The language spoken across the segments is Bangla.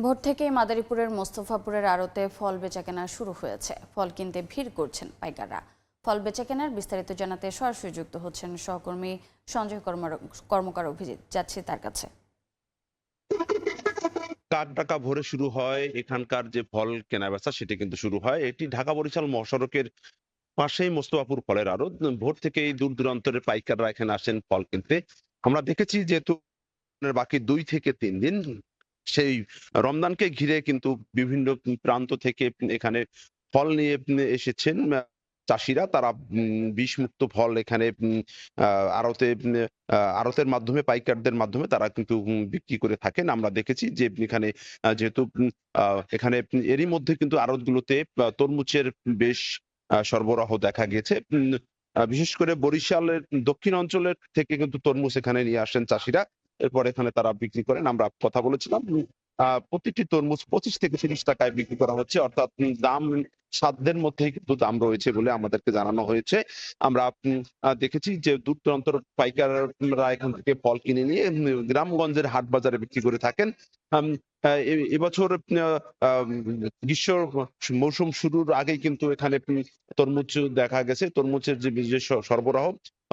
ভোর থেকেই মাদারীপুরের মোস্তফাপুরের আড়তে ফল বেচাকেনা শুরু হয়েছে। ফল কিনতে ভিড় করছেন পাইকাররা। ফল বেচাকেনার বিস্তারিত জানাতে সরাসরি যুক্ত হচ্ছেন সহকর্মী সঞ্জয় কর্মকার। অভিজিৎ, যাচ্ছি তার কাছে। কাঠ ডাকা ভোরে শুরু হয় এখানকার যে ফল কেনাবেচা সেটি কিন্তু শুরু হয়। এটি ঢাকা বরিশাল মহাসড়কের পাশেই মোস্তফাপুর ফলের আড়ত। ভোর থেকেই দূর দূরান্তের পাইকাররা এখানে আসেন ফল কিনতে। আমরা দেখেছি যেহেতু বাকি 2 থেকে 3 দিন সেই রমজানকে ঘিরে কিন্তু বিভিন্ন প্রান্ত থেকে এখানে ফল নিয়ে এসেছেন চাষিরা। তারা বিষমুক্ত ফল এখানে আড়তে আড়তের মাধ্যমে পাইকারদের মাধ্যমে তারা কিন্তু বিক্রি করে থাকেন। আমরা দেখেছি যে এখানে যেহেতু এখানে এরই মধ্যে কিন্তু আড়তগুলোতে তরমুজের বেশ সরবরাহ দেখা গেছে। বিশেষ করে বরিশালের দক্ষিণ অঞ্চলের থেকে কিন্তু তরমুজ এখানে নিয়ে আসেন চাষিরা। এরপর এখানে তারা বিক্রি করেন। আমরা কথা বলেছিলাম প্রতিটি তরমুজ 25 থেকে 30 টাকায় বিক্রি করা হচ্ছে, অর্থাৎ দাম সাধ্যের মধ্যেই কিন্তু দাম রয়েছে বলে আমাদেরকে জানানো হয়েছে। আমরা দেখেছি যে দূর দূরান্তর পাইকাররা এখান থেকে ফল কিনে নিয়ে গ্রামগঞ্জের হাট বাজারে বিক্রি করে থাকেন। আম, এবছর গ্রীষ্ম মৌসুম শুরুর আগেই কিন্তু এখানে তরমুজ দেখা গেছে। তরমুজের যে সরবরাহ,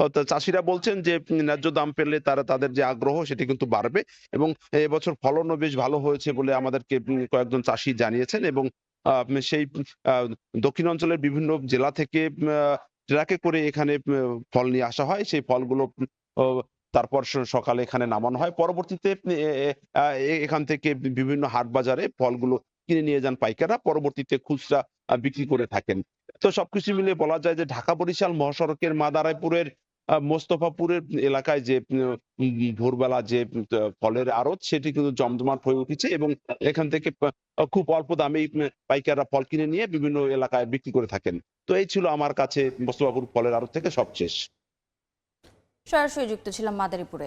অর্থাৎ চাষিরা বলছেন যে ন্যায্য দাম পেলে তারা তাদের যে আগ্রহ সেটি কিন্তু বাড়বে এবং এবছর ফলনও বেশ ভালো হয়েছে বলে আমাদেরকে কয়েকজন চাষি জানিয়েছেন। এবং সেই আহ, দক্ষিণ অঞ্চলের বিভিন্ন জেলা থেকে ট্রাকে করে এখানে ফল নিয়ে আসা হয়। সেই ফলগুলো আহ, তারপর সকালে এখানে নামানো হয়। পরবর্তীতে এখান থেকে বিভিন্ন হাট বাজারে ফলগুলো কিনে নিয়ে যান পাইকাররা, পরবর্তীতে খুচরা বিক্রি করে থাকেন। তো সবকিছু মিলিয়ে বলা যায় যে ঢাকা বরিশাল মহাসড়কের মাদারীপুরের মোস্তফাপুরের এলাকায় যে ভোরবেলা যে ফলের আড়ত সেটি কিন্তু জমজমাট হয়ে উঠেছে এবং এখান থেকে খুব অল্প দামেই পাইকাররা ফল কিনে নিয়ে বিভিন্ন এলাকায় বিক্রি করে থাকেন। তো এই ছিল আমার কাছে মোস্তফাপুর ফলের আড়ত থেকে সবশেষ। সরাসরি যুক্ত ছিলাম মাদারীপুরে।